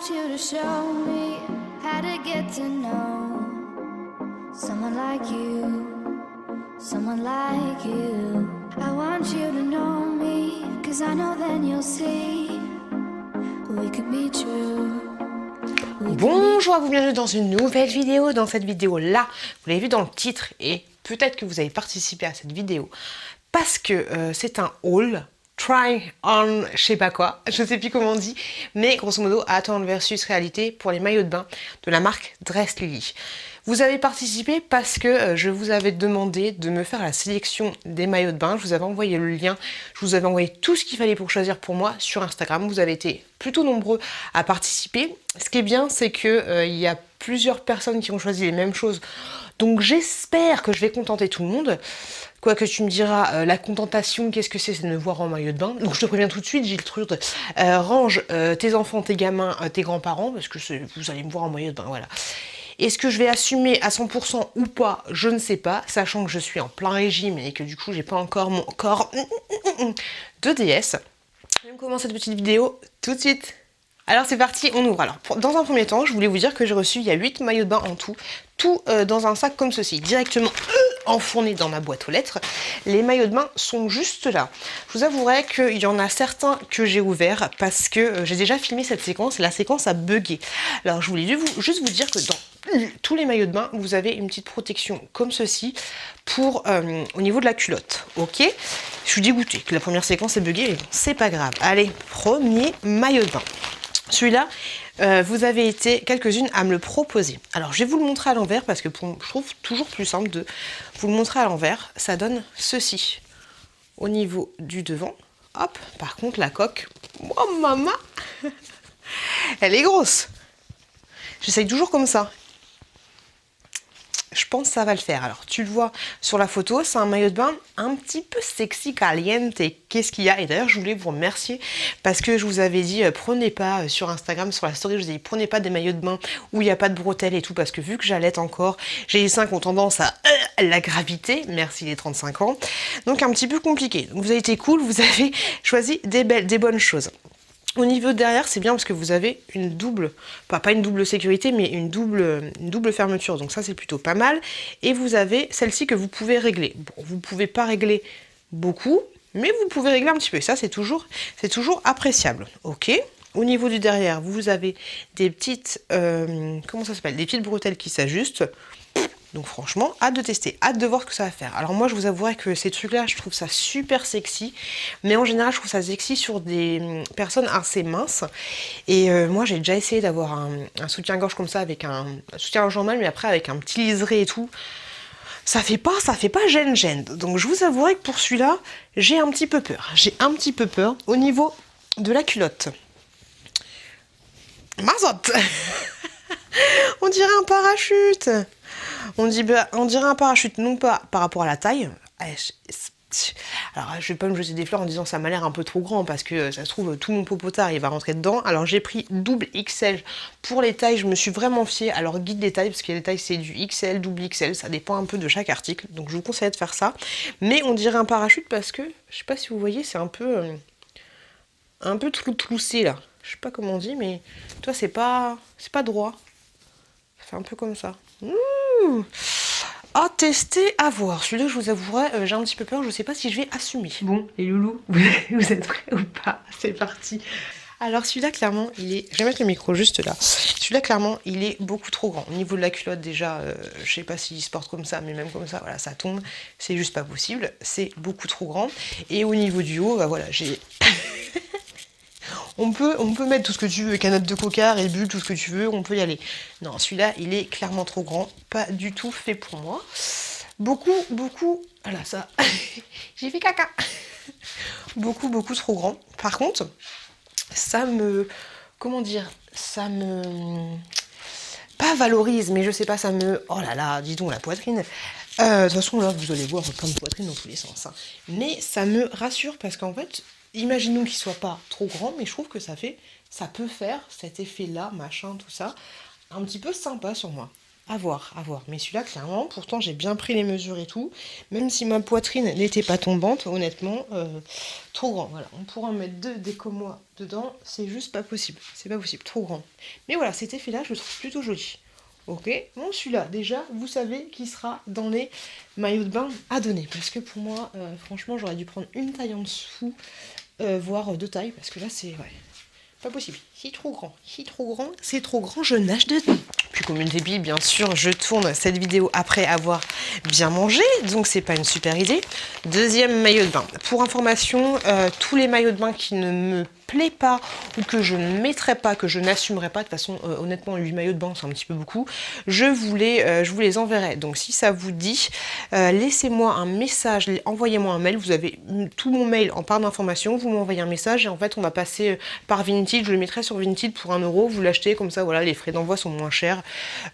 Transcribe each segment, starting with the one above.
want you to show me how to get to know someone like you, someone like you. I want you to know me, 'cause I know then you'll see we could be true. Bonjour à vous, bienvenue dans une nouvelle vidéo. Dans cette vidéo-là, vous l'avez vu dans le titre et peut-être que vous avez participé à cette vidéo parce que c'est un haul, try on, je sais pas quoi, je sais plus comment on dit, mais grosso modo, attendre versus réalité pour les maillots de bain de la marque Dress Lily. Vous avez participé parce que je vous avais demandé de me faire la sélection des maillots de bain. Je vous avais envoyé le lien, je vous avais envoyé tout ce qu'il fallait pour choisir pour moi sur Instagram. Vous avez été plutôt nombreux à participer. Ce qui est bien, c'est que il y a plusieurs personnes qui ont choisi les mêmes choses. Donc j'espère que je vais contenter tout le monde. Quoique tu me diras, la contentation, qu'est-ce que c'est de me voir en maillot de bain. Donc je te préviens tout de suite, Gilles Trude, range tes enfants, tes gamins, tes grands-parents, parce que vous allez me voir en maillot de bain, voilà. Est-ce que je vais assumer à 100% ou pas? Je ne sais pas, sachant que je suis en plein régime et que du coup j'ai pas encore mon corps de déesse. Je vais commencer cette petite vidéo tout de suite. Alors c'est parti, on ouvre. Alors dans un premier temps, je voulais vous dire que j'ai reçu, il y a 8 maillots de bain en tout, dans un sac comme ceci, directement enfourné dans ma boîte aux lettres. Les maillots de bain sont juste là. Je vous avouerai qu'il y en a certains que j'ai ouverts parce que j'ai déjà filmé cette séquence et la séquence a bugué. Alors je voulais juste vous dire que dans tous les maillots de bain, vous avez une petite protection comme ceci pour au niveau de la culotte. Ok, je suis dégoûtée que la première séquence est buggée, mais bon, c'est pas grave. Allez, premier maillot de bain. Celui-là, vous avez été quelques-unes à me le proposer. Alors, je vais vous le montrer à l'envers parce que je trouve toujours plus simple de vous le montrer à l'envers. Ça donne ceci au niveau du devant. Hop, par contre, la coque, oh maman, elle est grosse. J'essaye toujours comme ça. Je pense que ça va le faire. Alors, tu le vois sur la photo, c'est un maillot de bain un petit peu sexy, caliente. Qu'est-ce qu'il y a? Et d'ailleurs, je voulais vous remercier parce que je vous avais dit, prenez pas sur Instagram, sur la story, je vous ai dit, prenez pas des maillots de bain où il n'y a pas de bretelles et tout, parce que vu que j'allaite encore, j'ai les seins qui ont tendance à la gravité. Merci les 35 ans. Donc, un petit peu compliqué. Donc, vous avez été cool, vous avez choisi des bonnes choses. Au niveau derrière, c'est bien parce que vous avez une double, pas une double sécurité, mais une double fermeture. Donc ça, c'est plutôt pas mal. Et vous avez celle-ci que vous pouvez régler. Bon, vous ne pouvez pas régler beaucoup, mais vous pouvez régler un petit peu. Et ça, c'est toujours appréciable. Ok. Au niveau du derrière, vous avez des petites, comment ça s'appelle? Des petites bretelles qui s'ajustent. Donc franchement, hâte de tester, hâte de voir ce que ça va faire. Alors moi, je vous avouerai que ces trucs-là, je trouve ça super sexy. Mais en général, je trouve ça sexy sur des personnes assez minces. Et moi, j'ai déjà essayé d'avoir un soutien-gorge comme ça, avec un soutien-gorge normal, mais après avec un petit liseré et tout. Ça fait pas gêne-gêne. Donc je vous avouerai que pour celui-là, j'ai un petit peu peur. J'ai un petit peu peur au niveau de la culotte. Mazotte. On dirait un parachute. On dirait un parachute, non pas par rapport à la taille. Alors, je vais pas me jeter des fleurs en disant ça m'a l'air un peu trop grand parce que ça se trouve tout mon popotard il va rentrer dedans. Alors j'ai pris double XL pour les tailles. Je me suis vraiment fiée à leur guide des tailles parce que les tailles c'est du XL, double XL, ça dépend un peu de chaque article. Donc je vous conseille de faire ça. Mais on dirait un parachute parce que je sais pas si vous voyez, c'est un peu troussé là. Je sais pas comment on dit, mais toi c'est pas droit. Ça fait un peu comme ça. À tester, à voir. Celui-là, je vous avouerai, j'ai un petit peu peur, je sais pas si je vais assumer. Bon, les loulous, vous êtes prêts ou pas? C'est parti. Alors celui-là, clairement, il est... Je vais mettre le micro juste là. Celui-là, clairement, il est beaucoup trop grand. Au niveau de la culotte, déjà, je sais pas s'il se porte comme ça, mais même comme ça, voilà, ça tombe. C'est juste pas possible. C'est beaucoup trop grand. Et au niveau du haut, bah voilà, j'ai... On peut mettre tout ce que tu veux, canette de coca, Red Bull, tout ce que tu veux, on peut y aller. Non, celui-là, il est clairement trop grand, pas du tout fait pour moi. Beaucoup, voilà ça, j'ai fait caca. Beaucoup trop grand. Par contre, ça me, comment dire, ça me, pas valorise, mais je sais pas, ça me, oh là là, dis donc la poitrine. De toute façon, là, vous allez voir plein de poitrine dans tous les sens. Hein. Mais ça me rassure parce qu'en fait, imaginons qu'il soit pas trop grand, mais je trouve que ça peut faire cet effet-là, machin, tout ça, un petit peu sympa sur moi. À voir, à voir. Mais celui-là, clairement, pourtant, j'ai bien pris les mesures et tout. Même si ma poitrine n'était pas tombante, honnêtement, trop grand. Voilà, on pourra en mettre 2 déco-moi dedans. C'est juste pas possible. C'est pas possible, trop grand. Mais voilà, cet effet-là, je le trouve plutôt joli. Ok, bon, celui-là, déjà, vous savez qu'il sera dans les maillots de bain à donner. Parce que pour moi, franchement, j'aurais dû prendre une taille en dessous, voire 2 tailles. Parce que là, c'est... Ouais, pas possible. C'est trop grand. C'est trop grand. C'est trop grand, je nage dedans. Puis comme une débile, bien sûr, je tourne cette vidéo après avoir bien mangé, donc c'est pas une super idée. Deuxième maillot de bain. Pour information, tous les maillots de bain qui ne me plaît pas ou que je ne mettrai pas, que je n'assumerai pas, de toute façon honnêtement 8 maillots de bain c'est un petit peu beaucoup, je vous les enverrai. Donc si ça vous dit, laissez-moi un message, envoyez-moi un mail, vous avez tout mon mail en barre d'informations, vous m'envoyez un message et en fait on va passer par Vinted, je le mettrai sur Vinted pour 1 €, vous l'achetez comme ça, voilà, les frais d'envoi sont moins chers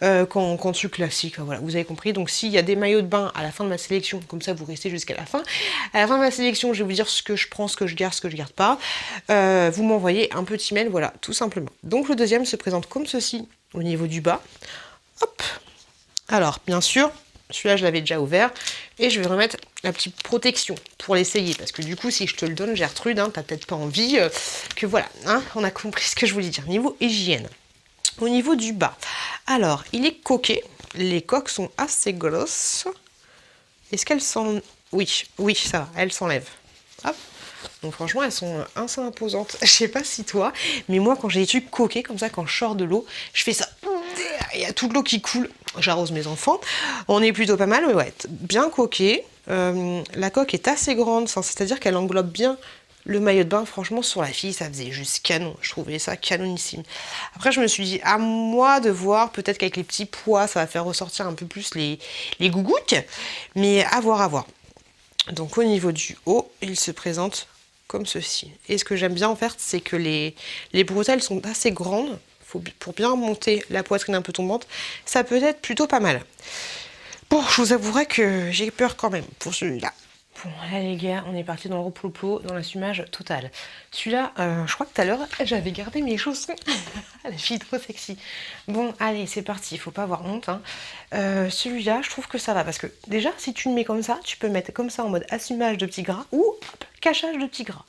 qu'en dessus classique, voilà, vous avez compris. Donc s'il y a des maillots de bain à la fin de ma sélection, comme ça vous restez jusqu'à la fin, à la fin de ma sélection je vais vous dire ce que je prends, ce que je garde pas, vous m'envoyez un petit mail, voilà, tout simplement. Donc le deuxième se présente comme ceci au niveau du bas. Hop. Alors, bien sûr, celui-là je l'avais déjà ouvert et je vais remettre la petite protection pour l'essayer parce que du coup, si je te le donne, Gertrude, hein, t'as peut-être pas envie que voilà, hein, on a compris ce que je voulais dire. Niveau hygiène, au niveau du bas, alors il est coquet, les coques sont assez grosses. Est-ce qu'elles sont... Oui, ça va, elles s'enlèvent. Hop. Donc franchement, elles sont assez imposantes. Je sais pas si toi, mais moi, quand j'ai des trucs coquets, comme ça, quand je sors de l'eau, je fais ça. Il y a toute l'eau qui coule. J'arrose mes enfants. On est plutôt pas mal, mais ouais, bien coquet. La coque est assez grande, c'est-à-dire qu'elle englobe bien le maillot de bain. Franchement, sur la fille, ça faisait juste canon. Je trouvais ça canonissime. Après, je me suis dit, à moi de voir, peut-être qu'avec les petits pois, ça va faire ressortir un peu plus les gougouttes. Mais à voir, à voir. Donc au niveau du haut, il se présente comme ceci. Et ce que j'aime bien en fait, c'est que les bretelles sont assez grandes. Pour bien monter la poitrine un peu tombante, ça peut être plutôt pas mal. Bon, je vous avouerai que j'ai peur quand même pour celui-là. Bon, là les gars, on est parti dans le repos, dans l'assumage total. Celui-là, je crois que tout à l'heure, j'avais gardé mes chaussons. La fille trop sexy. Bon, allez, c'est parti, il faut pas avoir honte. Hein. Celui-là, je trouve que ça va. Parce que déjà, si tu le mets comme ça, tu peux mettre comme ça en mode assumage de petits gras ou hop, cachage de petits gras.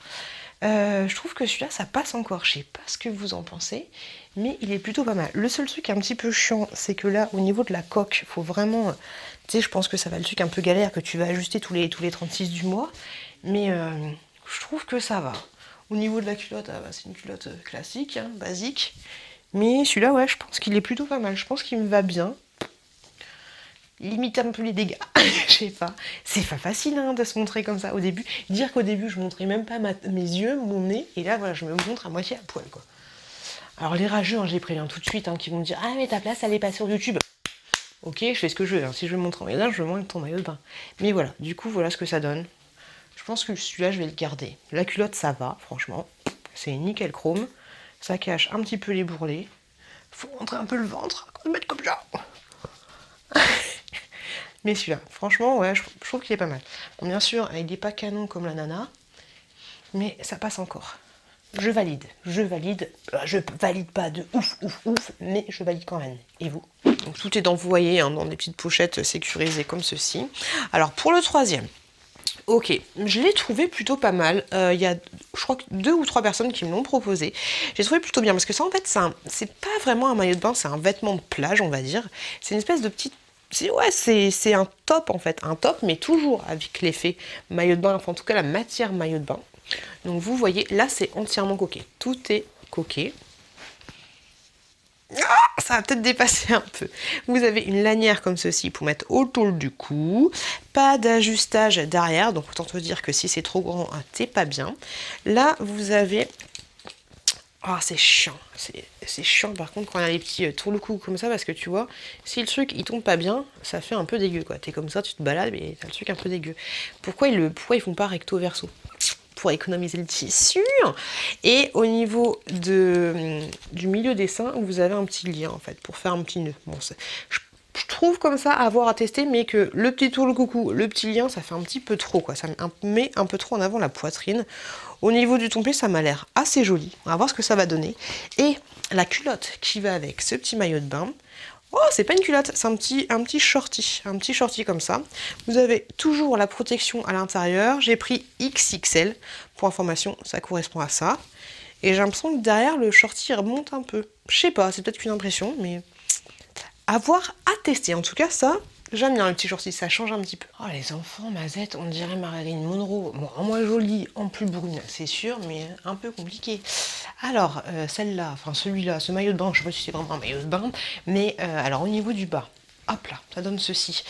Je trouve que celui-là, ça passe encore. Je sais pas ce que vous en pensez, mais il est plutôt pas mal. Le seul truc un petit peu chiant, c'est que là, au niveau de la coque, faut vraiment... Tu sais, je pense que ça va être le truc un peu galère que tu vas ajuster tous les 36 du mois. Mais je trouve que ça va. Au niveau de la culotte, ah bah, c'est une culotte classique, hein, basique. Mais celui-là, ouais, je pense qu'il est plutôt pas mal. Je pense qu'il me va bien. Limite un peu les dégâts, je sais pas. C'est pas facile hein, de se montrer comme ça au début. Dire qu'au début, je montrais même pas mes yeux, mon nez. Et là, voilà, je me montre à moitié à poil, quoi. Alors les rageux, hein, je les préviens tout de suite, hein, qui vont me dire « Ah mais ta place, elle est pas sur YouTube ». Ok, je fais ce que je veux. Hein. Si je veux montrer en maillot de bain, je montre ton maillot de bain. Mais voilà, du coup, voilà ce que ça donne. Je pense que celui-là, je vais le garder. La culotte, ça va, franchement. C'est nickel chrome. Ça cache un petit peu les bourrelets. Faut montrer un peu le ventre, le mettre comme ça. Mais celui-là, franchement, ouais, je trouve qu'il est pas mal. Bon, bien sûr, il n'est pas canon comme la nana, mais ça passe encore. Je valide. Je valide pas de ouf, mais je valide quand même. Et vous? Donc tout est envoyé hein, dans des petites pochettes sécurisées comme ceci. Alors pour le troisième, ok, je l'ai trouvé plutôt pas mal. Il y a, je crois que 2 ou 3 personnes qui me l'ont proposé. J'ai trouvé plutôt bien parce que ça, en fait, c'est pas vraiment un maillot de bain, c'est un vêtement de plage, on va dire. C'est une espèce de petite... c'est un top en fait, un top, mais toujours avec l'effet maillot de bain, enfin en tout cas la matière maillot de bain. Donc vous voyez, là c'est entièrement coquet. Tout est coquet. Ah, ça va peut-être dépasser un peu. Vous avez une lanière comme ceci pour mettre autour du cou. Pas d'ajustage derrière, donc autant te dire que si c'est trop grand, t'es pas bien. Là, vous avez... Ah, c'est chiant. C'est chiant par contre quand on a les petits tours le cou comme ça parce que tu vois, si le truc il tombe pas bien, ça fait un peu dégueu quoi. T'es comme ça, tu te balades mais t'as le truc un peu dégueu. Pourquoi ils font pas recto verso? Pour économiser le tissu. Et au niveau du milieu des seins, vous avez un petit lien en fait pour faire un petit nœud. Bon, je trouve comme ça à avoir à tester, mais que le petit tour le coucou, le petit lien, ça fait un petit peu trop quoi. Ça met un peu trop en avant la poitrine. Au niveau du tombé, ça m'a l'air assez joli. On va voir ce que ça va donner. Et la culotte qui va avec ce petit maillot de bain, Oh, c'est pas une culotte, c'est un petit shorty comme ça. Vous avez toujours la protection à l'intérieur. J'ai pris XXL, pour information, ça correspond à ça. Et j'ai l'impression que derrière, le shorty remonte un peu. Je sais pas, c'est peut-être qu'une impression, mais à voir, à tester. En tout cas, ça, j'aime bien le petit shorty, ça change un petit peu. Oh, les enfants, Mazette, on dirait Marilyn Monroe. Bon, en moins jolie, en plus brune, c'est sûr, mais un peu compliqué. Alors, celle-là, enfin celui-là, ce maillot de bain, je sais pas si c'est vraiment un maillot de bain, mais alors au niveau du bas, hop là, ça donne ceci.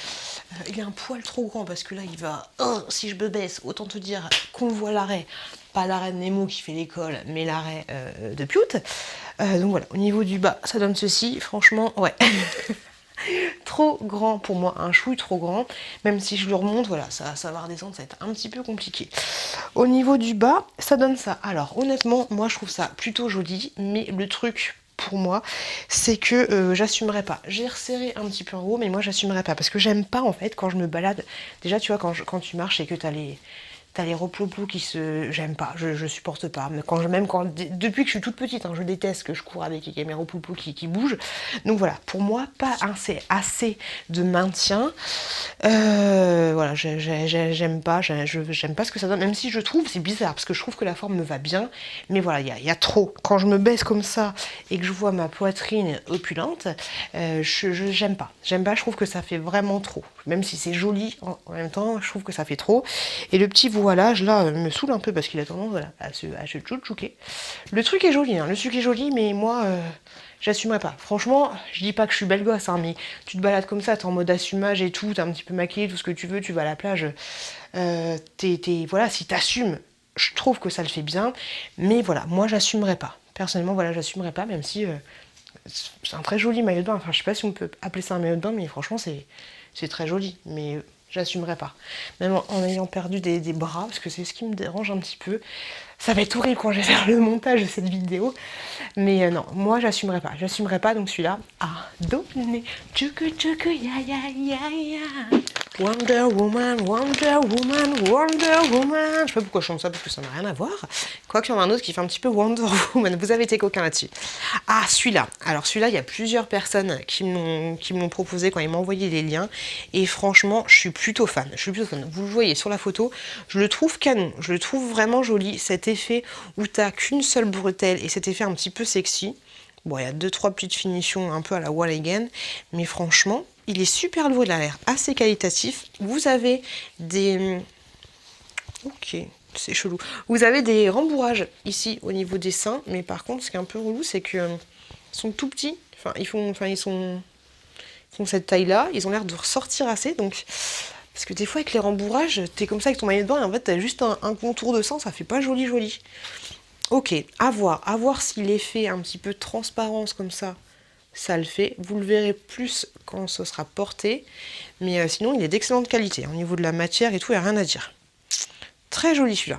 Il est un poil trop grand parce que là, il va... Oh, si je me baisse, autant te dire qu'on voit l'arrêt. Pas l'arrêt de Nemo qui fait l'école, mais l'arrêt de Piout. Donc voilà, au niveau du bas, ça donne ceci. Franchement, ouais. Trop grand pour moi, un chouille trop grand. Même si je le remonte, voilà, ça va redescendre, ça va être un petit peu compliqué. Au niveau du bas, ça donne ça. Alors honnêtement, moi je trouve ça plutôt joli, mais le truc pour moi, c'est que j'assumerai pas. J'ai resserré un petit peu en haut, mais moi j'assumerai pas, parce que j'aime pas en fait quand je me balade. Déjà tu vois, quand tu marches et que t'as les reploplous qui se... J'aime pas, je supporte pas. Mais depuis que je suis toute petite, hein, je déteste que je cours avec mes reploplous qui bougent. Donc voilà, pour moi, pas assez de maintien. Voilà, j'aime pas ce que ça donne. Même si je trouve, c'est bizarre, parce que je trouve que la forme me va bien. Mais voilà, il y a trop. Quand je me baisse comme ça et que je vois ma poitrine opulente, j'aime pas. J'aime pas, je trouve que ça fait vraiment trop. Même si c'est joli, en même temps, je trouve que ça fait trop. Et le petit voilage, là, me saoule un peu parce qu'il a tendance voilà, à se tchouchouquer. Le truc est joli, hein, le truc est joli, mais moi, j'assumerai pas. Franchement, je dis pas que je suis belle gosse, hein, mais tu te balades comme ça, t'es en mode assumage et tout, t'es un petit peu maquillée, tout ce que tu veux, tu vas à la plage. Voilà, si t'assumes, je trouve que ça le fait bien, mais voilà, moi, j'assumerai pas. Personnellement, voilà, j'assumerai pas, même si c'est un très joli maillot de bain. Enfin, je sais pas si on peut appeler ça un maillot de bain, mais franchement, c'est très joli, mais j'assumerai pas. Même en ayant perdu des bras, parce que c'est ce qui me dérange un petit peu. Ça va être horrible quand je vais faire le montage de cette vidéo. Mais non, moi j'assumerai pas. J'assumerai pas, donc celui-là a donné. Tchuku tchuku ya ya ya ya. Wonder Woman, Wonder Woman, Wonder Woman. Je sais pas pourquoi je chante ça, parce que ça n'a rien à voir. Quoique, il y en a un autre qui fait un petit peu Wonder Woman. Vous avez été coquin là-dessus. Ah, celui-là. Alors, celui-là, il y a plusieurs personnes qui me l'ont proposé quand ils m'ont envoyé les liens. Et franchement, je suis plutôt fan. Vous le voyez sur la photo. Je le trouve canon. Je le trouve vraiment joli. Cet effet où t'as qu'une seule bretelle et cet effet un petit peu sexy. Bon, il y a 2-3 petites finitions un peu à la Wall Again. Mais franchement, il est super lourd, il a l'air assez qualitatif. Vous avez des... Ok, c'est chelou. Vous avez des rembourrages ici au niveau des seins, mais par contre, ce qui est un peu relou, c'est que sont tout petits. Ils font cette taille-là. Ils ont l'air de ressortir assez, donc... Parce que des fois, avec les rembourrages, t'es comme ça avec ton maillot de bain, et en fait, t'as juste un contour de sang, ça fait pas joli. Ok, à voir si l'effet un petit peu de transparence comme ça le fait. Vous le verrez plus quand ce sera porté. Mais sinon, il est d'excellente qualité. Au niveau de la matière et tout, il n'y a rien à dire. Très joli celui-là.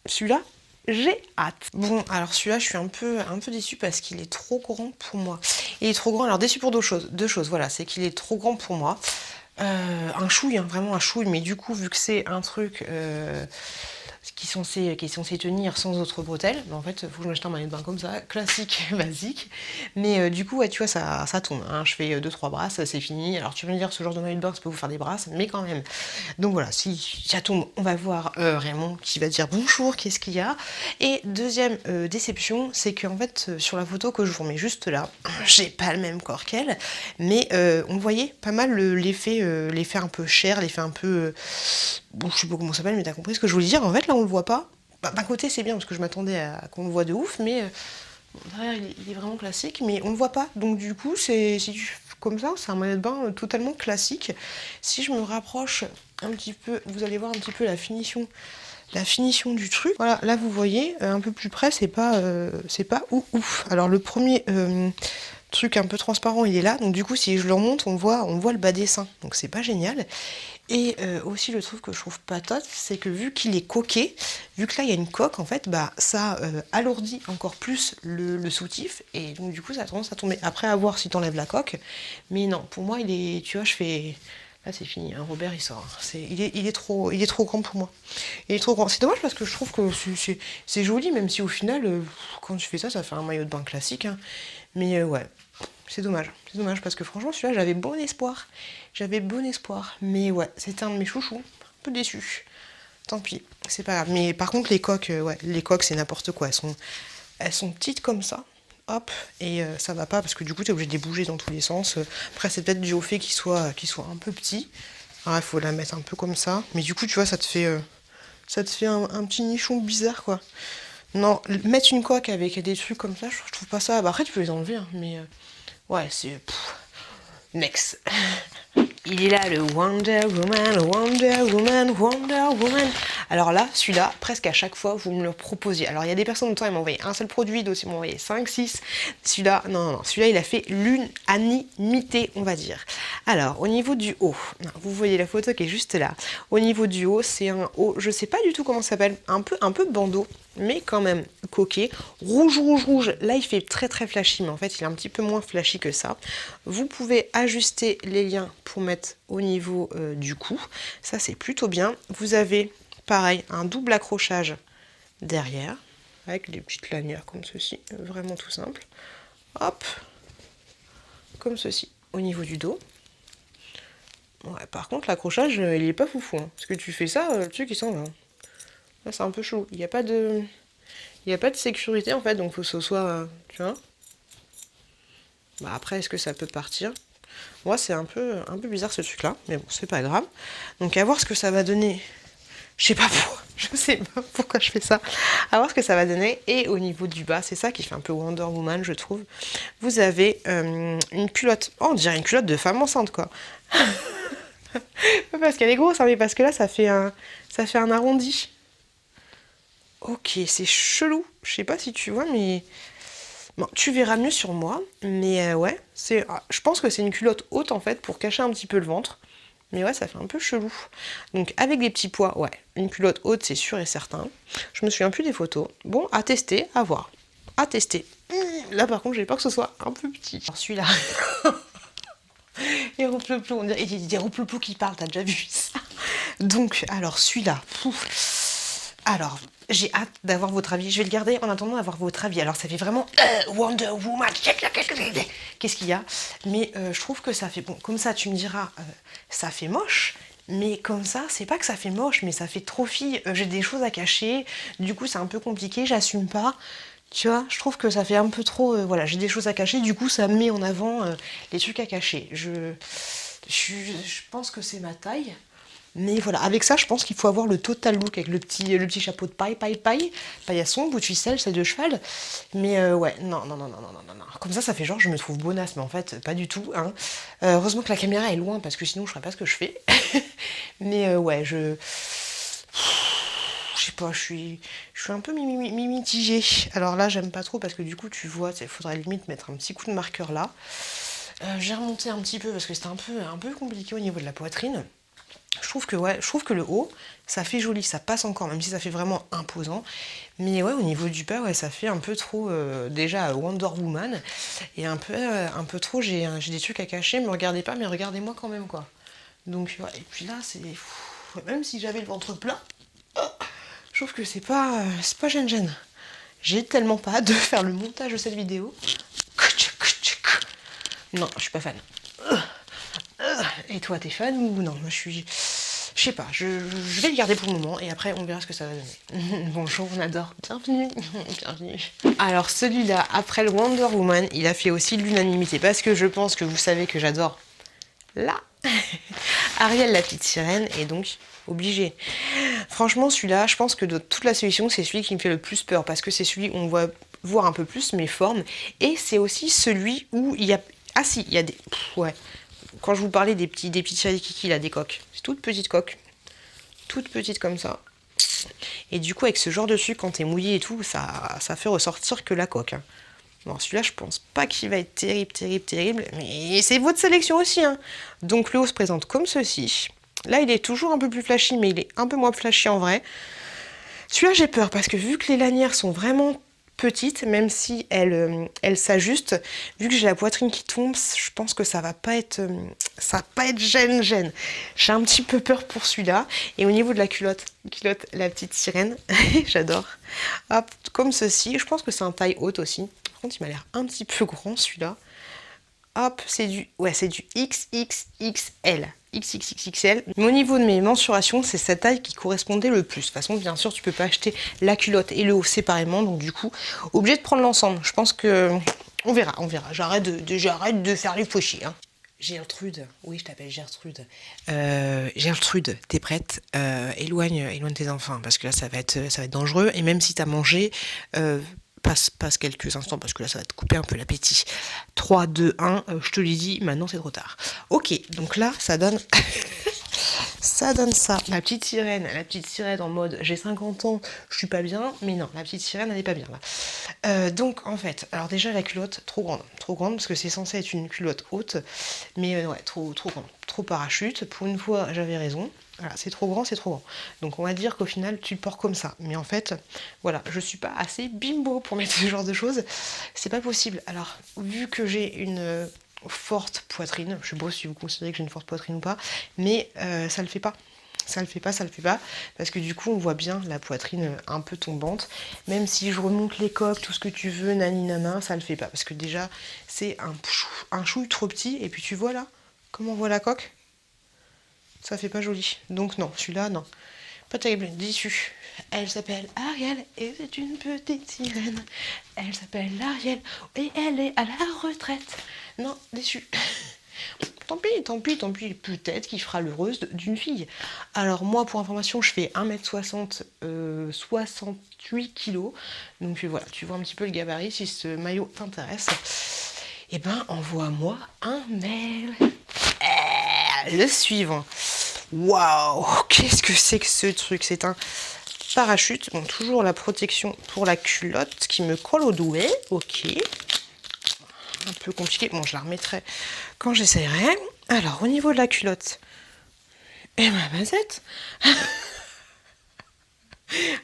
Celui-là, j'ai hâte. Bon, alors celui-là, je suis un peu déçue parce qu'il est trop grand pour moi. Il est trop grand, alors déçu pour deux choses. Voilà, c'est qu'il est trop grand pour moi. Un chouille, hein, vraiment un chouille. Mais du coup, vu que c'est un truc... qui est censé tenir sans autre bretelles. En fait, il faut que je m'achète un maillot de bain comme ça, classique, basique. Mais du coup, ouais, tu vois, ça tombe. Hein. Je fais 2-3 brasses, c'est fini. Alors tu vas me dire, ce genre de maillot de bain, ça peut vous faire des brasses, mais quand même. Donc voilà, si ça tombe, on va voir Raymond qui va dire bonjour, qu'est-ce qu'il y a. Et deuxième déception, c'est qu'en fait, sur la photo que je vous remets juste là, j'ai pas le même corps qu'elle, mais on voyait pas mal l'effet un peu chair, l'effet un peu... bon, je sais pas comment ça s'appelle, mais t'as compris ce que je voulais dire. En fait, là, on le voit pas. D'un côté, c'est bien, parce que je m'attendais à qu'on le voit de ouf, mais derrière, il est vraiment classique, mais on le voit pas. Donc, du coup, comme ça, c'est un maillot de bain totalement classique. Si je me rapproche un petit peu, vous allez voir un petit peu la finition du truc. Voilà, là, vous voyez, un peu plus près, c'est pas ouf. Alors, le premier... truc un peu transparent, il est là, donc du coup si je le remonte, on voit le bas des seins, donc c'est pas génial. Et aussi le truc que je trouve pas top, c'est que vu qu'il est coqué, vu que là il y a une coque, en fait, bah ça alourdit encore plus le soutif, et donc du coup ça a tendance à tomber. Après, à voir si t'enlèves la coque, mais non, pour moi il est, tu vois, je fais Là, c'est fini, hein. Robert, il sort. Il est trop grand pour moi. Il est trop grand. C'est dommage parce que je trouve que c'est joli, même si au final, quand tu fais ça, ça fait un maillot de bain classique. Hein. Mais ouais, c'est dommage. C'est dommage parce que franchement, celui-là, j'avais bon espoir. J'avais bon espoir. Mais ouais, c'était un de mes chouchous. Un peu déçu. Tant pis, c'est pas grave. Mais par contre, les coques, ouais, les coques, c'est n'importe quoi. Elles sont petites comme ça. Hop, et ça va pas parce que du coup tu es obligé de les bouger dans tous les sens. Après c'est peut-être dû au fait qu'il soit un peu petit. Alors il faut la mettre un peu comme ça. Mais du coup tu vois ça te fait un petit nichon bizarre quoi. Non, mettre une coque avec des trucs comme ça, je trouve pas ça. Bah, après tu peux les enlever, hein, mais ouais c'est... Next. Il est là, le Wonder Woman, Wonder Woman, Wonder Woman. Alors là, celui-là, presque à chaque fois, vous me le proposiez. Alors il y a des personnes, autant ils m'ont envoyé un seul produit, d'autres ils m'ont envoyé 5, 6. Celui-là, non, celui-là, il a fait l'unanimité, on va dire. Alors, au niveau du haut, vous voyez la photo qui est juste là. Au niveau du haut, c'est un haut, je sais pas du tout comment ça s'appelle, un peu bandeau, mais quand même coquet. Rouge, rouge, rouge. Là, il fait très très flashy, mais en fait, il est un petit peu moins flashy que ça. Vous pouvez ajuster les liens pour mettre au niveau du cou. Ça, c'est plutôt bien. Vous avez, pareil, un double accrochage derrière, avec des petites lanières comme ceci. Vraiment tout simple. Hop. Comme ceci, au niveau du dos. Ouais, par contre, l'accrochage, il est pas foufou. Hein. Parce que tu fais ça, le truc, il s'en va. Hein. Là, c'est un peu chaud. Il n'y a pas de sécurité, en fait, donc il faut que ce soit... tu vois. Bah, après, est-ce que ça peut partir? Moi, c'est un peu bizarre, ce truc-là. Mais bon, c'est pas grave. Donc, à voir ce que ça va donner. Je sais pas pourquoi je fais ça. À voir ce que ça va donner. Et au niveau du bas, c'est ça qui fait un peu Wonder Woman, je trouve. Vous avez une culotte. Oh, on dirait une culotte de femme enceinte, quoi. Pas parce qu'elle est grosse, hein, mais parce que là, ça fait un arrondi. Ok, c'est chelou. Je sais pas si tu vois, mais... Bon, tu verras mieux sur moi. Mais ouais, je pense que c'est une culotte haute, en fait, pour cacher un petit peu le ventre. Mais ouais, ça fait un peu chelou. Donc, avec des petits pois, ouais, une culotte haute, c'est sûr et certain. Je me souviens plus des photos. Bon, à tester, à voir. À tester. Là, par contre, j'ai peur que ce soit un peu petit. Alors, celui-là... Les rouplouploux, on dirait des rouplouploux qui parlent, t'as déjà vu ça? Donc, alors, celui-là... Alors, j'ai hâte d'avoir votre avis. Je vais le garder en attendant d'avoir votre avis. Alors, ça fait vraiment Wonder Woman. Qu'est-ce qu'il y a? Mais je trouve que ça fait bon. Comme ça, tu me diras, ça fait moche. Mais comme ça, c'est pas que ça fait moche, mais ça fait trop fille. J'ai des choses à cacher. Du coup, c'est un peu compliqué. J'assume pas. Tu vois, je trouve que ça fait un peu trop... voilà, j'ai des choses à cacher. Du coup, ça met en avant les trucs à cacher. Je pense que c'est ma taille. Mais voilà, avec ça, je pense qu'il faut avoir le total look avec le petit chapeau de paillasson, bout de ficelle, celle de cheval. Mais ouais, non. Comme ça fait genre, je me trouve bonasse, mais en fait, pas du tout. Hein. Heureusement que la caméra est loin, parce que sinon, je ferais pas ce que je fais. Mais ouais, je sais pas, je suis un peu mitigée. Alors là, j'aime pas trop, parce que du coup, tu vois, il faudrait limite mettre un petit coup de marqueur là. J'ai remonté un petit peu, parce que c'était un peu compliqué au niveau de la poitrine. Je trouve que le haut, ça fait joli, ça passe encore, même si ça fait vraiment imposant. Mais ouais, au niveau du bas, ouais, ça fait un peu trop, déjà, Wonder Woman. Et un peu trop, j'ai des trucs à cacher, me regardez pas, mais regardez-moi quand même, quoi. Donc, ouais, et puis là, c'est... Même si j'avais le ventre plat, je trouve que c'est pas gêne. J'ai tellement pas hâte de faire le montage de cette vidéo. Non, je suis pas fan. Et toi, t'es fan ou non? Moi, je sais pas, je vais le garder pour le moment et après on verra ce que ça va donner. Bonjour, on adore. Bienvenue. Alors celui-là, après le Wonder Woman, il a fait aussi l'unanimité parce que je pense que vous savez que j'adore là. Ariel la petite sirène est donc obligée. Franchement, celui-là, je pense que de toute la solution, c'est celui qui me fait le plus peur parce que c'est celui où on voit voir un peu plus mes formes et c'est aussi celui où il y a... Ah si, il y a des... ouais. Quand je vous parlais des petits kiki là, des coques, c'est toutes petites coques, toutes petites comme ça. Et du coup, avec ce genre de truc, quand t'es mouillé et tout, ça fait ressortir que la coque. Hein. Bon, celui-là, je pense pas qu'il va être terrible, mais c'est votre sélection aussi. Hein. Donc le haut se présente comme ceci. Là, il est toujours un peu plus flashy, mais il est un peu moins flashy en vrai. Celui-là, j'ai peur parce que vu que les lanières sont vraiment petite, même si elle s'ajuste. Vu que j'ai la poitrine qui tombe, je pense que ça va pas être gêne. J'ai un petit peu peur pour celui-là. Et au niveau de la culotte, la petite sirène, j'adore. Hop, comme ceci. Je pense que c'est un taille haute aussi. Par contre, il m'a l'air un petit peu grand celui-là. Hop, c'est du XXXL. XXXL. Mais au niveau de mes mensurations, c'est cette taille qui correspondait le plus. De toute façon, bien sûr, tu peux pas acheter la culotte et le haut séparément. Donc du coup, obligé de prendre l'ensemble. Je pense que... On verra. J'arrête de faire les faux chiens. Hein. Gertrude, oui, je t'appelle Gertrude. Gertrude, t'es prête? Éloigne tes enfants, parce que là, ça va être dangereux. Et même si t'as mangé... passe quelques instants parce que là ça va te couper un peu l'appétit. 3, 2, 1, je te l'ai dit, maintenant c'est trop tard. Ok, donc là ça donne ça donne ça. La petite sirène en mode j'ai 50 ans, je suis pas bien, mais non, la petite sirène elle est pas bien là. Donc en fait, alors déjà la culotte trop grande parce que c'est censé être une culotte haute, mais ouais, trop grande, trop parachute. Pour une fois j'avais raison. Voilà, c'est trop grand. Donc on va dire qu'au final tu le portes comme ça. Mais en fait, voilà, je suis pas assez bimbo pour mettre ce genre de choses. C'est pas possible. Alors, vu que j'ai une forte poitrine, je sais pas si vous considérez que j'ai une forte poitrine ou pas, mais ça le fait pas. Ça le fait pas, parce que du coup on voit bien la poitrine un peu tombante. Même si je remonte les coques, tout ce que tu veux, nani, ça le fait pas. Parce que déjà, c'est un chouille trop petit. Et puis tu vois là, comment on voit la coque? Ça fait pas joli. Donc non, celui-là, non. Pas terrible, déçu. Elle s'appelle Ariel et c'est une petite sirène. Elle s'appelle Ariel et elle est à la retraite. Non, déçu. Tant pis, peut-être qu'il fera l'heureuse d'une fille. Alors moi, pour information, je fais 1m60, 68 kg. Donc voilà, tu vois un petit peu le gabarit. Si ce maillot t'intéresse, eh ben envoie-moi un mail. Le suivant. Waouh, qu'est-ce que c'est que ce truc? C'est un parachute. Bon, toujours la protection pour la culotte qui me colle au douet. Ok. Un peu compliqué. Bon, je la remettrai quand j'essayerai. Alors, au niveau de la culotte. Et ma basette.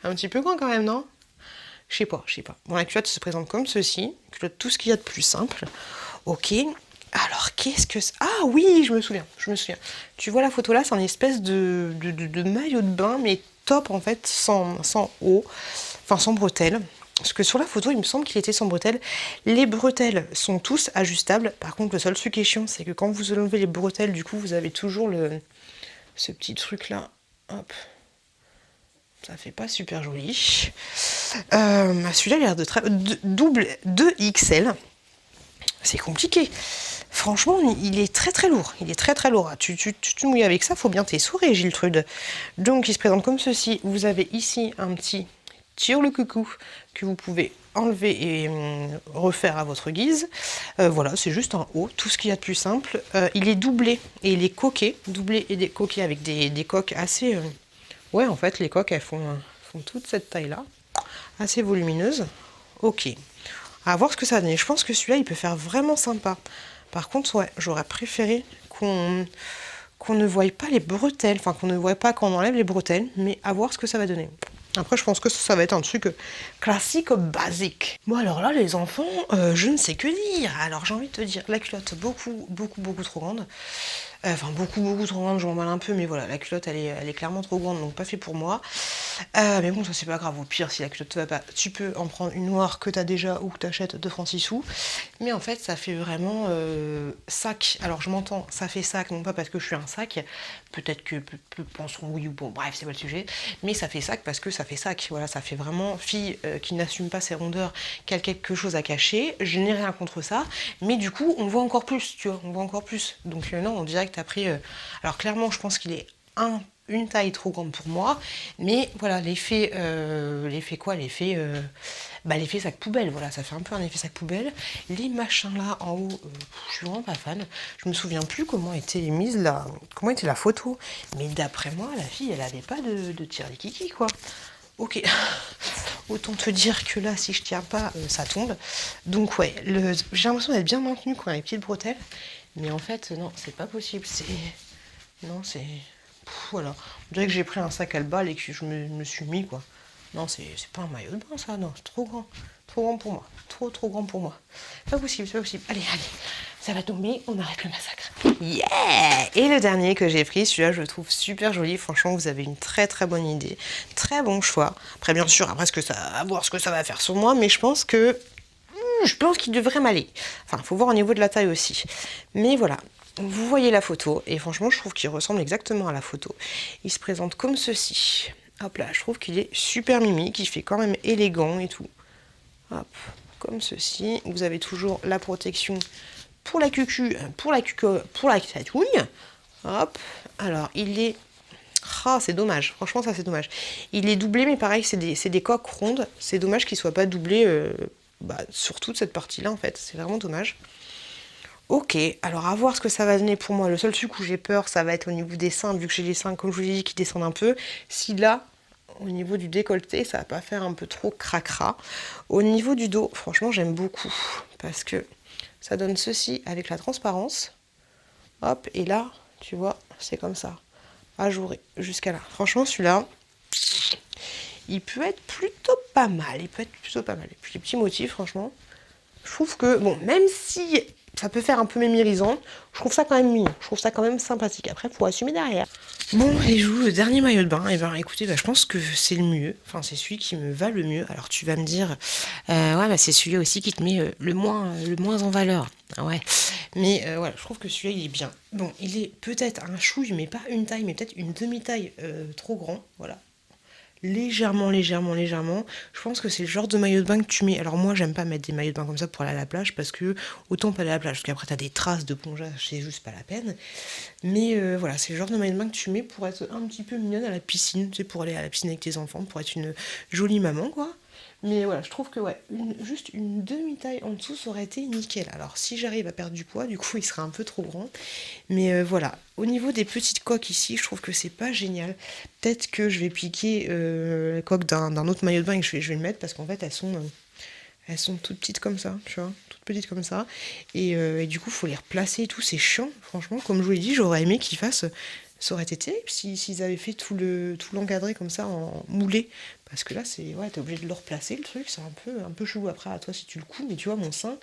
Un petit peu grand quand même, non? Je sais pas. Bon, la culotte se présente comme ceci. Culotte, tout ce qu'il y a de plus simple. Ok. Alors, qu'est-ce que c'est? Ah oui, je me souviens. Tu vois la photo là, c'est une espèce de maillot de bain, mais top en fait, sans haut, enfin sans bretelles. Parce que sur la photo, il me semble qu'il était sans bretelles. Les bretelles sont tous ajustables. Par contre, le seul truc qui est chiant, c'est que quand vous enlevez les bretelles, du coup, vous avez toujours ce petit truc là. Hop. Ça fait pas super joli. Celui-là, il a l'air de très... double 2XL. C'est compliqué. Franchement, il est très lourd. Tu te mouilles avec ça, faut bien t'essorer, Gertrude. Donc, il se présente comme ceci. Vous avez ici un petit tire le coucou que vous pouvez enlever et refaire à votre guise. Voilà, c'est juste un haut, tout ce qu'il y a de plus simple. Il est doublé et il est coqué. Doublé et coqué avec des coques assez... Ouais, en fait, les coques, elles font toute cette taille-là. Assez volumineuse. Ok. À voir ce que ça donne. Je pense que celui-là, il peut faire vraiment sympa. Par contre, ouais, j'aurais préféré qu'on ne voie pas les bretelles, enfin qu'on ne voie pas quand on enlève les bretelles, mais à voir ce que ça va donner. Après, je pense que ça va être un truc classique, basique. Bon, alors là, les enfants, je ne sais que dire. Alors, j'ai envie de te dire, la culotte, beaucoup trop grande. Enfin, beaucoup trop grande, je m'emballe un peu, mais voilà, la culotte, elle est clairement trop grande, donc pas fait pour moi. Mais bon, ça, c'est pas grave. Au pire, si la culotte te va pas, tu peux en prendre une noire que t'as déjà ou que t'achètes de francs 6 sous. Mais en fait, ça fait vraiment sac. Alors, je m'entends, ça fait sac, non pas parce que je suis un sac. Peut-être que penseront oui ou bon, bref, c'est pas le sujet. Mais ça fait sac parce que ça fait sac. Voilà, ça fait vraiment fille qui n'assume pas ses rondeurs, qui a quelque chose à cacher. Je n'ai rien contre ça. Mais du coup, on voit encore plus, tu vois, Donc non, on dirait que t'as pris... Alors clairement, je pense qu'il est une taille trop grande pour moi. Mais voilà, l'effet quoi? L'effet sac poubelle, voilà, ça fait un peu un effet sac poubelle. Les machins là en haut, je suis vraiment pas fan. Je me souviens plus comment était mise là, comment était la photo. Mais d'après moi, la fille, elle avait pas de tir-kiki quoi. Ok, autant te dire que là, si je tiens pas, ça tombe. Donc ouais, j'ai l'impression d'être bien maintenue quand on a les petites bretelles. Mais en fait, non, c'est pas possible. Voilà. On dirait que j'ai pris un sac à le bal et que je me suis mis quoi. Non, c'est pas un maillot de bain ça, non, c'est trop grand. Trop grand pour moi. Trop grand pour moi. Pas possible, c'est pas possible. Allez, ça va tomber, on arrête le massacre. Yeah! Et le dernier que j'ai pris, celui-là, je le trouve super joli. Franchement, vous avez une très bonne idée. Très bon choix. Après, bien sûr, après, à voir ce que ça va faire sur moi, mais je pense qu'il devrait m'aller. Enfin, il faut voir au niveau de la taille aussi. Mais voilà, vous voyez la photo, et franchement, je trouve qu'il ressemble exactement à la photo. Il se présente comme ceci. Hop là, je trouve qu'il est super mimi, qu'il fait quand même élégant et tout. Hop, comme ceci. Vous avez toujours la protection pour la cucu, pour la tatouille. Hop, alors il est... Ah, c'est dommage, franchement ça c'est dommage. Il est doublé, mais pareil, c'est des coques rondes. C'est dommage qu'il soit pas doublé sur toute cette partie-là en fait. C'est vraiment dommage. Ok, alors à voir ce que ça va donner pour moi. Le seul truc où j'ai peur, ça va être au niveau des seins, vu que j'ai les seins, comme je vous l'ai dit, qui descendent un peu. Si là, au niveau du décolleté, ça va pas faire un peu trop cracra. Au niveau du dos, franchement, j'aime beaucoup. Parce que ça donne ceci avec la transparence. Hop, et là, tu vois, c'est comme ça. Ajouré jusqu'à là. Franchement, celui-là, il peut être plutôt pas mal. Et puis les petits motifs, franchement, je trouve que, bon, même si ça peut faire un peu mémérisant, je trouve ça quand même mignon. Je trouve ça quand même sympathique. Après, il faut assumer derrière. Bon, les joues, le dernier maillot de bain, et ben écoutez, je pense que c'est le mieux. Enfin, c'est celui qui me va le mieux. Alors, tu vas me dire, ouais, c'est celui aussi qui te met le moins en valeur. Ah ouais. Mais voilà, je trouve que celui-là, il est bien. Bon, il est peut-être un chouille, mais pas une taille, mais peut-être une demi-taille trop grand. Voilà. Légèrement. Je pense que c'est le genre de maillot de bain que tu mets. Alors moi, j'aime pas mettre des maillots de bain comme ça pour aller à la plage, parce que autant pas aller à la plage, parce qu'après t'as des traces de plongeage, c'est juste pas la peine. Mais voilà, c'est le genre de maillot de bain que tu mets pour être un petit peu mignonne à la piscine, tu sais, pour aller à la piscine avec tes enfants, pour être une jolie maman, quoi. Mais voilà, je trouve que ouais, juste une demi-taille en dessous, ça aurait été nickel. Alors si j'arrive à perdre du poids, du coup il sera un peu trop grand. Mais voilà, au niveau des petites coques ici, je trouve que c'est pas génial. Peut-être que je vais piquer la coque d'un autre maillot de bain et que je vais le mettre, parce qu'en fait elles sont toutes petites comme ça, tu vois, toutes petites comme ça. Et du coup, faut les replacer et tout, c'est chiant, franchement. Comme je vous l'ai dit, j'aurais aimé qu'ils fassent... Ça aurait été terrible s'ils avaient fait tout l'encadré comme ça en moulé. Parce que là, t'es obligé de le replacer, le truc, c'est un peu chelou. Après, à toi, si tu le couds, mais tu vois, mon sein,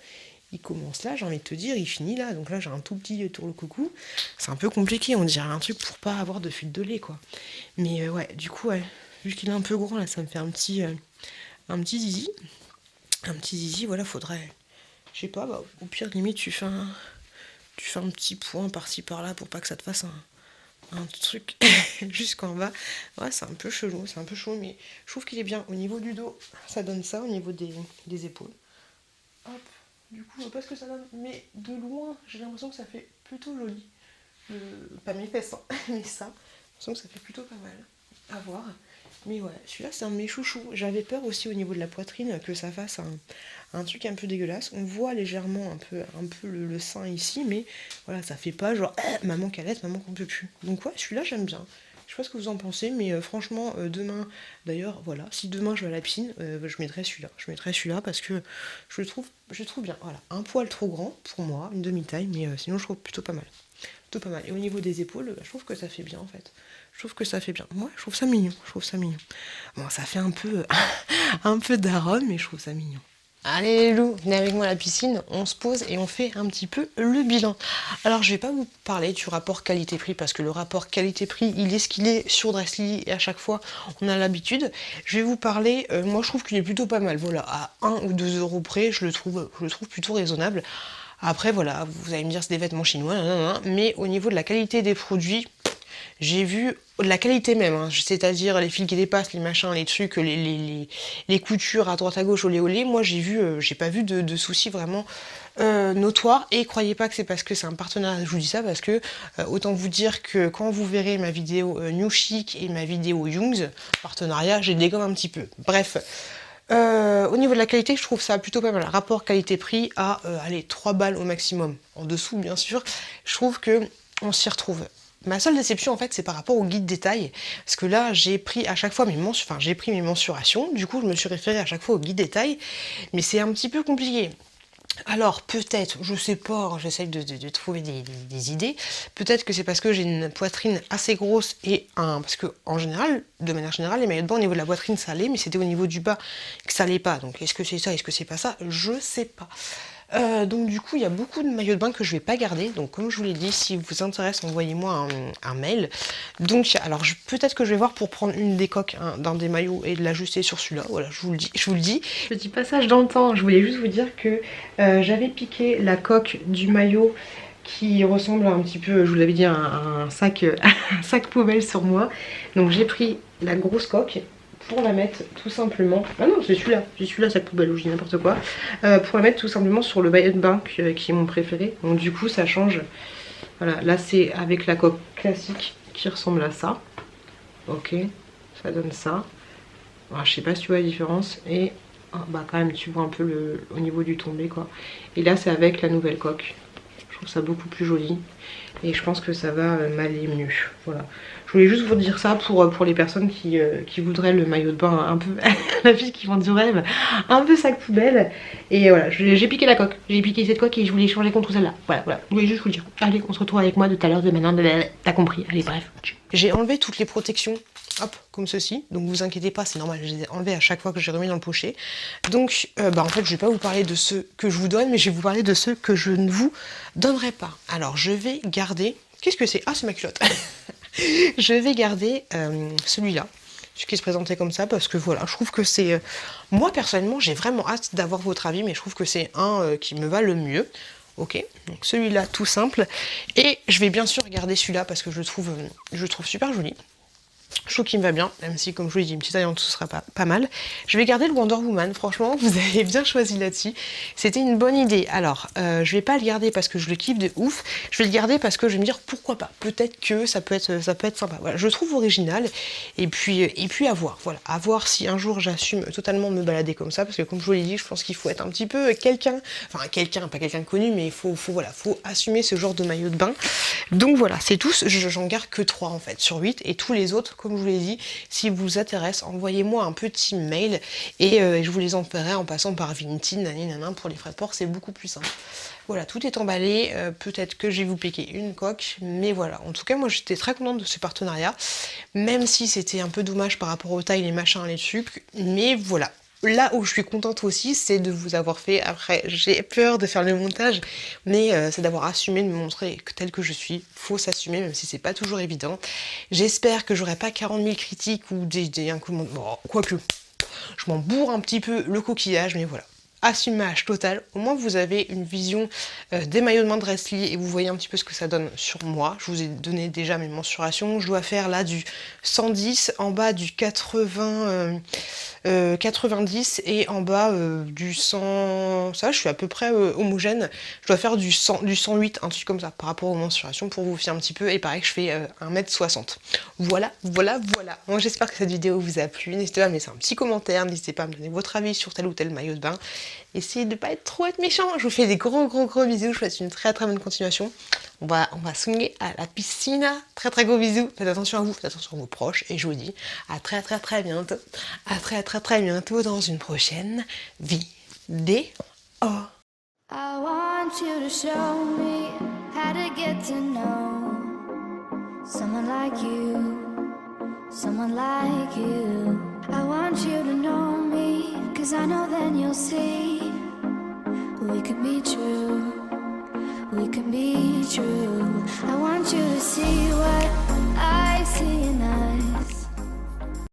il commence là, j'ai envie de te dire, il finit là. Donc là, j'ai un tout petit tour le coucou. C'est un peu compliqué, on dirait un truc pour pas avoir de fuite de lait, quoi. Mais ouais, du coup, ouais, vu qu'il est un peu grand, là, ça me fait un petit zizi. Un petit zizi, voilà, faudrait... Je sais pas, au pire, limite, tu fais un petit point par-ci, par-là, pour pas que ça te fasse un truc jusqu'en bas. Ouais, c'est un peu chelou, mais je trouve qu'il est bien. Au niveau du dos, ça donne ça, au niveau des épaules. Hop, du coup, je sais pas ce que ça donne, mais de loin, j'ai l'impression que ça fait plutôt joli. Pas mes fesses, hein, mais ça, j'ai l'impression que ça fait plutôt pas mal à voir. Mais ouais, celui-là, c'est un de mes chouchous. J'avais peur aussi au niveau de la poitrine que ça fasse un truc un peu dégueulasse. On voit légèrement un peu le sein ici, mais voilà, ça fait pas genre maman calette, maman qu'on peut plus. Donc ouais, celui-là, j'aime bien. Je sais pas ce que vous en pensez, mais franchement, demain, d'ailleurs, voilà, si demain je vais à la piscine, je mettrai celui-là. Je mettrai celui-là parce que je le trouve bien. Voilà, un poil trop grand pour moi, une demi-taille, mais sinon je trouve plutôt pas mal. Et au niveau des épaules, je trouve que ça fait bien en fait. Moi, je trouve ça mignon. Bon, ça fait un peu d'arôme, mais je trouve ça mignon. Allez les loups, venez avec moi à la piscine, on se pose et on fait un petit peu le bilan. Alors je vais pas vous parler du rapport qualité-prix, parce que le rapport qualité-prix, il est ce qu'il est sur Dressly, et à chaque fois on a l'habitude. Je vais vous parler, moi je trouve qu'il est plutôt pas mal, voilà, à 1 ou 2 euros près, je le trouve plutôt raisonnable. Après voilà, vous allez me dire c'est des vêtements chinois, mais au niveau de la qualité des produits, j'ai vu la qualité même, hein, c'est-à-dire les fils qui dépassent, les machins, les trucs, les coutures à droite à gauche, olé, moi j'ai pas vu de soucis vraiment notoires, et croyez pas que c'est parce que c'est un partenariat, je vous dis ça parce que autant vous dire que quand vous verrez ma vidéo New Chic et ma vidéo Youngs, partenariat, j'ai dégomme un petit peu. Bref. Au niveau de la qualité, je trouve ça plutôt pas mal. Rapport qualité-prix à 3 balles au maximum. En dessous, bien sûr, je trouve que on s'y retrouve. Ma seule déception, en fait, c'est par rapport au guide détail. Parce que là, j'ai pris à chaque fois mes mensurations. Du coup, je me suis référée à chaque fois au guide détail. Mais c'est un petit peu compliqué. Alors peut-être, je sais pas, hein, j'essaye de trouver des idées. Peut-être que c'est parce que j'ai une poitrine assez grosse et parce que en général, de manière générale, les maillots de bain au niveau de la poitrine ça allait, mais c'était au niveau du bas que ça allait pas. Donc est-ce que c'est ça, est-ce que c'est pas ça? Je sais pas. Donc du coup, il y a beaucoup de maillots de bain que je vais pas garder. Donc comme je vous l'ai dit, si vous intéresse, envoyez-moi un mail. Donc alors peut-être que je vais voir pour prendre une des coques d'un des maillots et de l'ajuster sur celui-là. Voilà, je vous le dis. Petit passage dans le temps, je voulais juste vous dire que j'avais piqué la coque du maillot qui ressemble un petit peu, je vous l'avais dit, un sac, un sac poubelle sur moi. Donc j'ai pris la grosse coque pour la mettre tout simplement, ah non c'est celui-là sac poubelle, je dis n'importe quoi, pour la mettre tout simplement sur le maillot de bain qui est mon préféré. Donc du coup ça change, voilà, là c'est avec la coque classique qui ressemble à ça, ok, ça donne ça. Alors, je sais pas si tu vois la différence, et bah quand même tu vois un peu au niveau du tombé quoi, et là c'est avec la nouvelle coque. Je trouve ça beaucoup plus joli et je pense que ça va m'aller mieux. Voilà. Je voulais juste vous dire ça pour les personnes qui voudraient le maillot de bain un peu, la fille qui vend du rêve, un peu sac poubelle. Et voilà, j'ai piqué la coque. J'ai piqué cette coque et je voulais changer contre celle-là. Voilà, voilà. Je voulais juste vous le dire. Allez, on se retrouve avec moi de tout à l'heure, de maintenant. T'as compris. Allez, bref. J'ai enlevé toutes les protections. Hop, comme ceci, donc vous inquiétez pas, c'est normal, je les ai enlevés à chaque fois que j'ai remis dans le pochet. Donc en fait je vais pas vous parler de ceux que je vous donne, mais je vais vous parler de ceux que je ne vous donnerai pas. Alors je vais garder, qu'est-ce que c'est? Ah c'est ma culotte. Je vais garder celui-là, celui qui se présentait comme ça, parce que voilà, je trouve que c'est, moi personnellement j'ai vraiment hâte d'avoir votre avis, mais je trouve que c'est un qui me va le mieux. Ok, donc celui-là tout simple, et je vais bien sûr garder celui-là parce que je le trouve super joli. Je trouve qu'il me va bien, même si comme je vous l'ai dit, une petite taille en dessous sera pas mal. Je vais garder le Wonder Woman, franchement, vous avez bien choisi là-dessus. C'était une bonne idée. Alors, je vais pas le garder parce que je le kiffe de ouf. Je vais le garder parce que je vais me dire pourquoi pas. Peut-être que ça peut être sympa. Voilà, je le trouve original. Et puis à voir. Voilà, à voir si un jour j'assume totalement de me balader comme ça. Parce que comme je vous l'ai dit, je pense qu'il faut être un petit peu quelqu'un. Enfin, pas quelqu'un de connu, mais il faut assumer ce genre de maillot de bain. Donc voilà, c'est tout. J'en garde que 3 en fait sur 8. Et tous les autres, comme je vous l'ai dit, si vous intéresse, envoyez-moi un petit mail et je vous les enverrai en passant par Vinted, nanana, pour les frais de port, c'est beaucoup plus simple. Voilà, tout est emballé, peut-être que je vais vous piquer une coque, mais voilà. En tout cas, moi j'étais très contente de ce partenariat, même si c'était un peu dommage par rapport aux tailles, les machins, les trucs, mais voilà. Là où je suis contente aussi, c'est de vous avoir fait, après j'ai peur de faire le montage, mais c'est d'avoir assumé de me montrer tel que je suis. Faut s'assumer, même si c'est pas toujours évident. J'espère que j'aurai pas 40 000 critiques ou des incommandes. Quoique, je m'en bourre un petit peu le coquillage, mais voilà. Assumage total, au moins vous avez une vision des maillots de bain de Dresly et vous voyez un petit peu ce que ça donne sur moi. Je vous ai donné déjà mes mensurations, je dois faire là du 110, en bas du 80, 90 et en bas du 100, ça je suis à peu près homogène, je dois faire du 108, un truc comme ça par rapport aux mensurations pour vous fier un petit peu, et pareil que je fais 1m60. Voilà. Moi j'espère que cette vidéo vous a plu, n'hésitez pas à me laisser un petit commentaire, n'hésitez pas à me donner votre avis sur tel ou tel maillot de bain. Essayez de ne pas être trop méchant. Je vous fais des gros bisous. Je vous souhaite une très bonne continuation. On va swinguer à la piscine. Très gros bisous. Faites attention à vous, faites attention à vos proches. Et je vous dis à très bientôt. À très bientôt dans une prochaine vidéo. I want you to show me how to get to know someone like you, someone like you. I want you to know me, 'cause I know then you'll see we could be true, we could be true. I want you to see